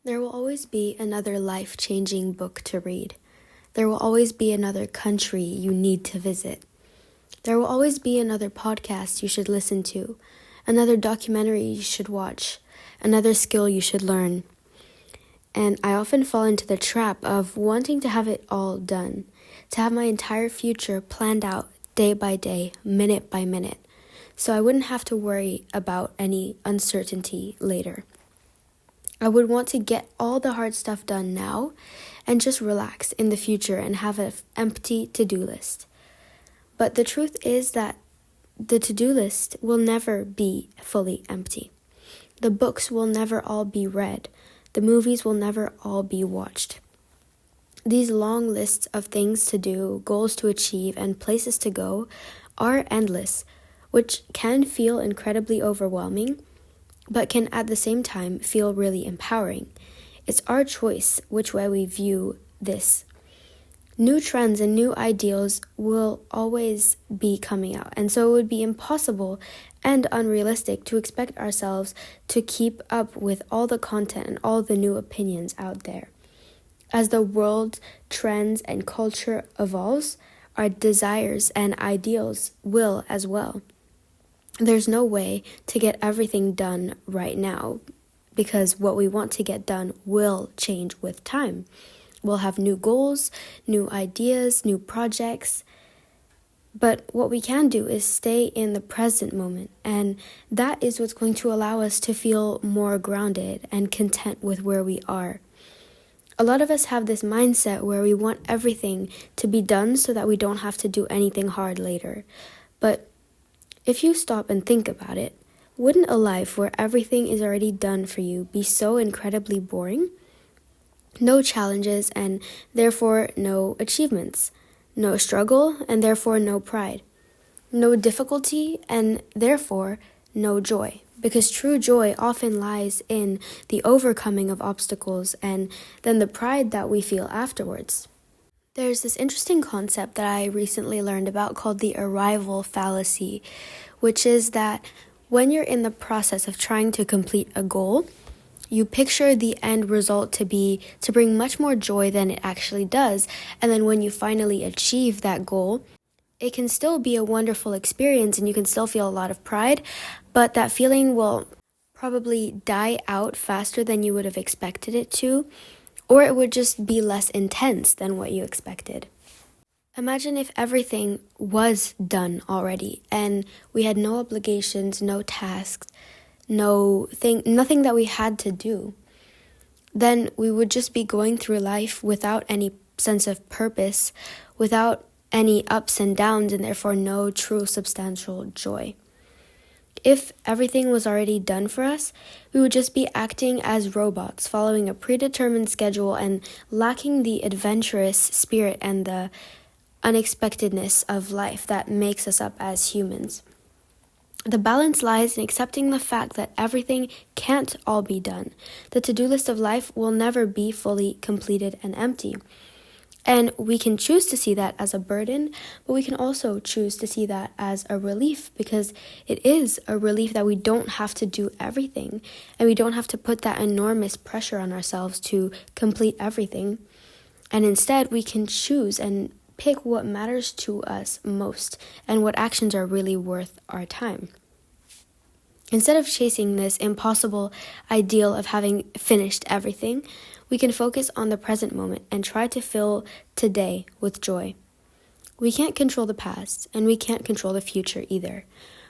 There will always be another life-changing book to read. There will always be another country you need to visit. There will always be another podcast you should listen to, another documentary you should watch, another skill you should learn. And I often fall into the trap of wanting to have it all done, to have my entire future planned out day by day, minute by minute, so I wouldn't have to worry about any uncertainty later. I would want to get all the hard stuff done now and just relax in the future and have an empty to-do list. But the truth is that the to-do list will never be fully empty. The books will never all be read. The movies will never all be watched. These long lists of things to do, goals to achieve, and places to go are endless, which can feel incredibly overwhelming, but can at the same time feel really empowering. It's our choice which way we view this. New trends and new ideals will always be coming out, and so it would be impossible and unrealistic to expect ourselves to keep up with all the content and all the new opinions out there. As the world trends and culture evolves, our desires and ideals will as well. There's no way to get everything done right now because what we want to get done will change with time. We'll have new goals, new ideas, new projects. But what we can do is stay in the present moment, and that is what's going to allow us to feel more grounded and content with where we are. A lot of us have this mindset where we want everything to be done so that we don't have to do anything hard later. But if you stop and think about it, wouldn't a life where everything is already done for you be so incredibly boring? No challenges and therefore no achievements. No struggle and therefore no pride. No difficulty and therefore no joy. Because true joy often lies in the overcoming of obstacles and then the pride that we feel afterwards. There's this interesting concept that I recently learned about called the arrival fallacy, which is that when you're in the process of trying to complete a goal, you picture the end result to bring much more joy than it actually does. And then when you finally achieve that goal, it can still be a wonderful experience and you can still feel a lot of pride, but that feeling will probably die out faster than you would have expected it to, or it would just be less intense than what you expected. Imagine if everything was done already and we had no obligations, no tasks, nothing that we had to do. Then we would just be going through life without any sense of purpose, without any ups and downs, and therefore no true substantial joy. If everything was already done for us, we would just be acting as robots, following a predetermined schedule and lacking the adventurous spirit and the unexpectedness of life that makes us up as humans. The balance lies in accepting the fact that everything can't all be done. The to-do list of life will never be fully completed and empty. And we can choose to see that as a burden, but we can also choose to see that as a relief, because it is a relief that we don't have to do everything and we don't have to put that enormous pressure on ourselves to complete everything. And instead, we can choose and pick what matters to us most and what actions are really worth our time. Instead of chasing this impossible ideal of having finished everything, we can focus on the present moment and try to fill today with joy. We can't control the past, and we can't control the future either.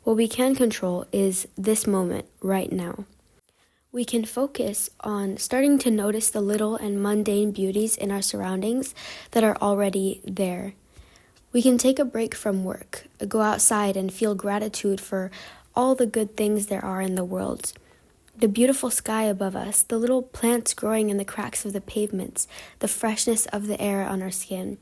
What we can control is this moment right now. We can focus on starting to notice the little and mundane beauties in our surroundings that are already there. We can take a break from work, go outside and feel gratitude for all the good things there are in the world. The beautiful sky above us, the little plants growing in the cracks of the pavements, the freshness of the air on our skin.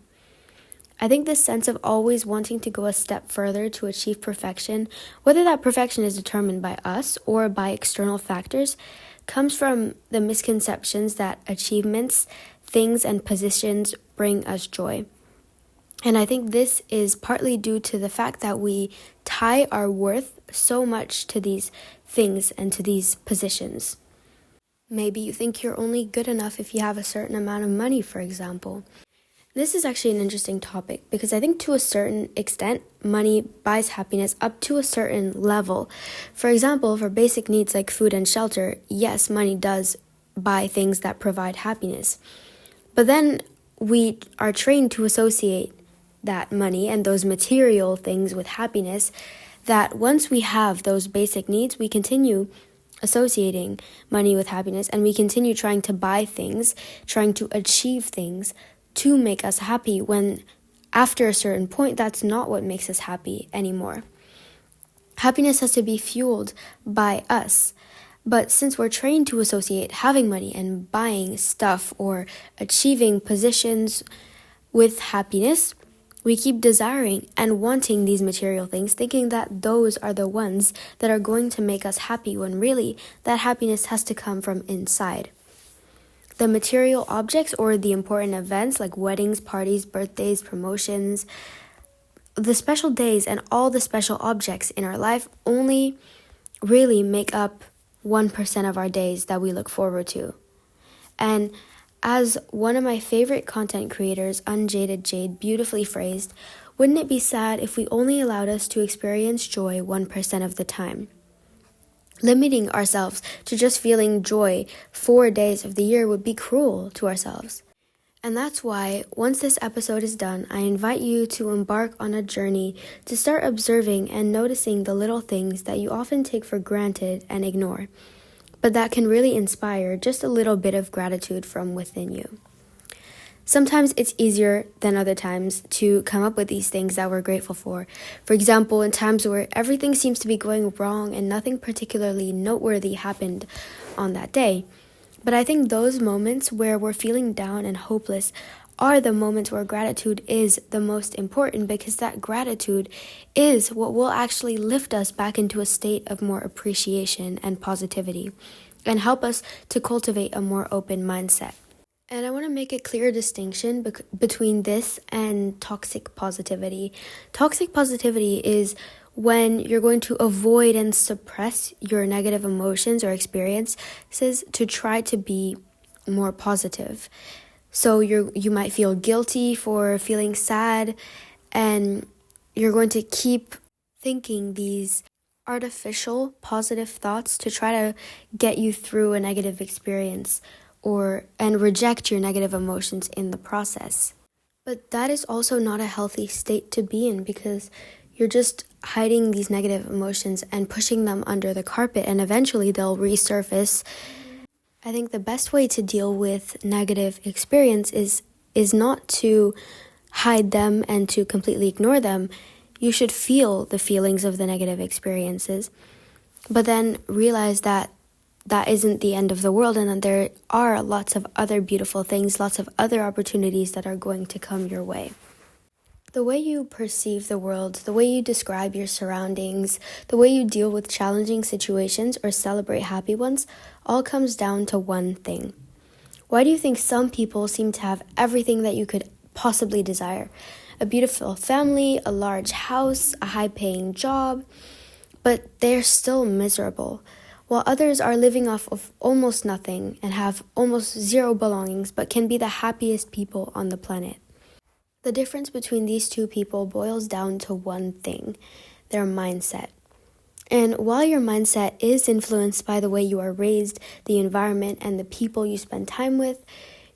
I think this sense of always wanting to go a step further to achieve perfection, whether that perfection is determined by us or by external factors, comes from the misconceptions that achievements, things, and positions bring us joy. And I think this is partly due to the fact that we tie our worth so much to these things and to these positions. Maybe you think you're only good enough if you have a certain amount of money, for example. This is actually an interesting topic because I think to a certain extent, money buys happiness up to a certain level. For example, for basic needs like food and shelter, yes, money does buy things that provide happiness. But then we are trained to associate that money and those material things with happiness, that once we have those basic needs, we continue associating money with happiness, and we continue trying to buy things, trying to achieve things to make us happy, when after a certain point, that's not what makes us happy anymore. Happiness has to be fueled by us. But since we're trained to associate having money and buying stuff or achieving positions with happiness, we keep desiring and wanting these material things, thinking that those are the ones that are going to make us happy, when really that happiness has to come from inside. The material objects or the important events like weddings, parties, birthdays, promotions, the special days and all the special objects in our life only really make up 1% of our days that we look forward to. And as one of my favorite content creators, Unjaded Jade, beautifully phrased, wouldn't it be sad if we only allowed us to experience joy 1% of the time? Limiting ourselves to just feeling joy 4 days of the year would be cruel to ourselves. And that's why, once this episode is done, I invite you to embark on a journey to start observing and noticing the little things that you often take for granted and ignore, but that can really inspire just a little bit of gratitude from within you. Sometimes it's easier than other times to come up with these things that we're grateful for. For example, in times where everything seems to be going wrong and nothing particularly noteworthy happened on that day. But I think those moments where we're feeling down and hopeless are the moments where gratitude is the most important, because that gratitude is what will actually lift us back into a state of more appreciation and positivity and help us to cultivate a more open mindset. And I want to make a clear distinction between this and toxic positivity. Toxic positivity is when you're going to avoid and suppress your negative emotions or experiences to try to be more positive. So you might feel guilty for feeling sad, and you're going to keep thinking these artificial positive thoughts to try to get you through a negative experience and reject your negative emotions in the process. But that is also not a healthy state to be in, because you're just hiding these negative emotions and pushing them under the carpet, and eventually they'll resurface. I think the best way to deal with negative experience is not to hide them and to completely ignore them. You should feel the feelings of the negative experiences, but then realize that isn't the end of the world, and that there are lots of other beautiful things, lots of other opportunities that are going to come your way. The way you perceive the world, the way you describe your surroundings, the way you deal with challenging situations or celebrate happy ones, all comes down to one thing. Why do you think some people seem to have everything that you could possibly desire? A beautiful family, a large house, a high-paying job, but they're still miserable, while others are living off of almost nothing and have almost zero belongings, but can be the happiest people on the planet. The difference between these two people boils down to one thing: their mindset. And while your mindset is influenced by the way you are raised, the environment, and the people you spend time with,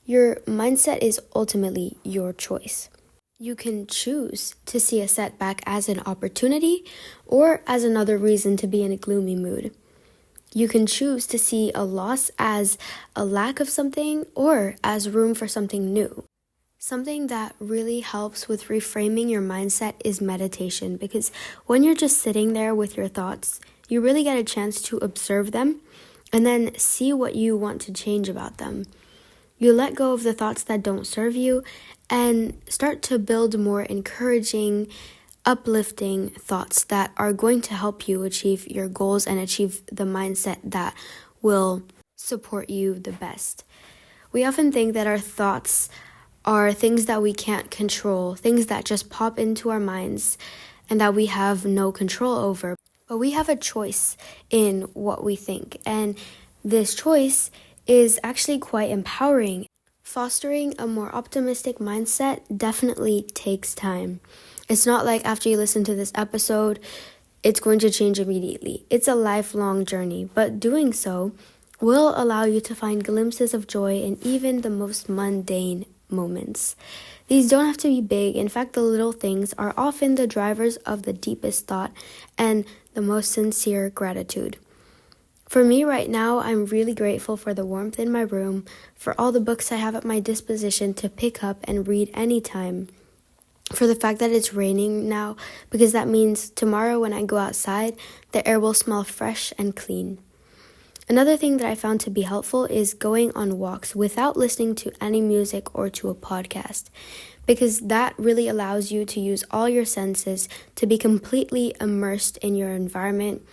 your mindset is ultimately your choice. You can choose to see a setback as an opportunity or as another reason to be in a gloomy mood. You can choose to see a loss as a lack of something or as room for something new. Something that really helps with reframing your mindset is meditation, because when you're just sitting there with your thoughts, you really get a chance to observe them and then see what you want to change about them. You let go of the thoughts that don't serve you and start to build more encouraging, uplifting thoughts that are going to help you achieve your goals and achieve the mindset that will support you the best. We often think that our thoughts are things that we can't control, things that just pop into our minds and that we have no control over. But we have a choice in what we think, and this choice is actually quite empowering. Fostering a more optimistic mindset definitely takes time. It's not like after you listen to this episode, it's going to change immediately. It's a lifelong journey, but doing so will allow you to find glimpses of joy in even the most mundane moments. These don't have to be big. In fact, the little things are often the drivers of the deepest thought and the most sincere gratitude. For me right now, I'm really grateful for the warmth in my room, for all the books I have at my disposition to pick up and read anytime, for the fact that it's raining now, because that means tomorrow when I go outside, the air will smell fresh and clean. Another thing that I found to be helpful is going on walks without listening to any music or to a podcast, because that really allows you to use all your senses to be completely immersed in your environment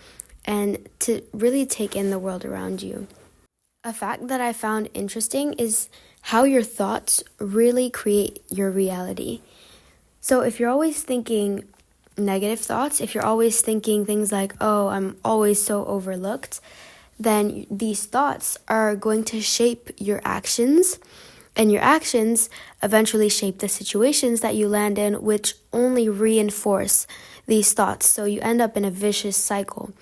and to really take in the world around you. A fact that I found interesting is how your thoughts really create your reality. So if you're always thinking negative thoughts, if you're always thinking things like, oh, I'm always so overlooked, then these thoughts are going to shape your actions, and your actions eventually shape the situations that you land in, which only reinforce these thoughts. So you end up in a vicious cycle.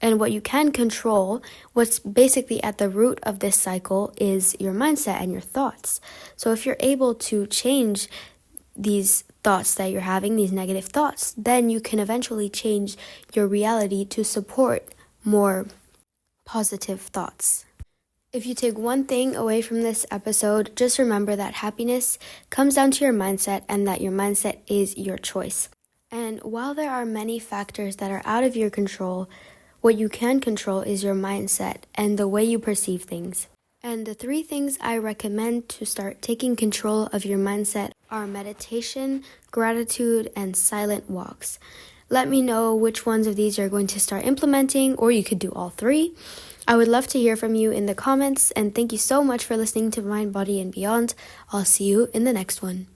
And what you can control, what's basically at the root of this cycle, is your mindset and your thoughts. So if you're able to change these thoughts that you're having, these negative thoughts, then you can eventually change your reality to support more positive thoughts. If you take one thing away from this episode, just remember that happiness comes down to your mindset and that your mindset is your choice. And while there are many factors that are out of your control, what you can control is your mindset and the way you perceive things. And the 3 things I recommend to start taking control of your mindset are meditation, gratitude, and silent walks. Let me know which ones of these you're going to start implementing, or you could do all 3. I would love to hear from you in the comments, and thank you so much for listening to Mind, Body, and Beyond. I'll see you in the next one.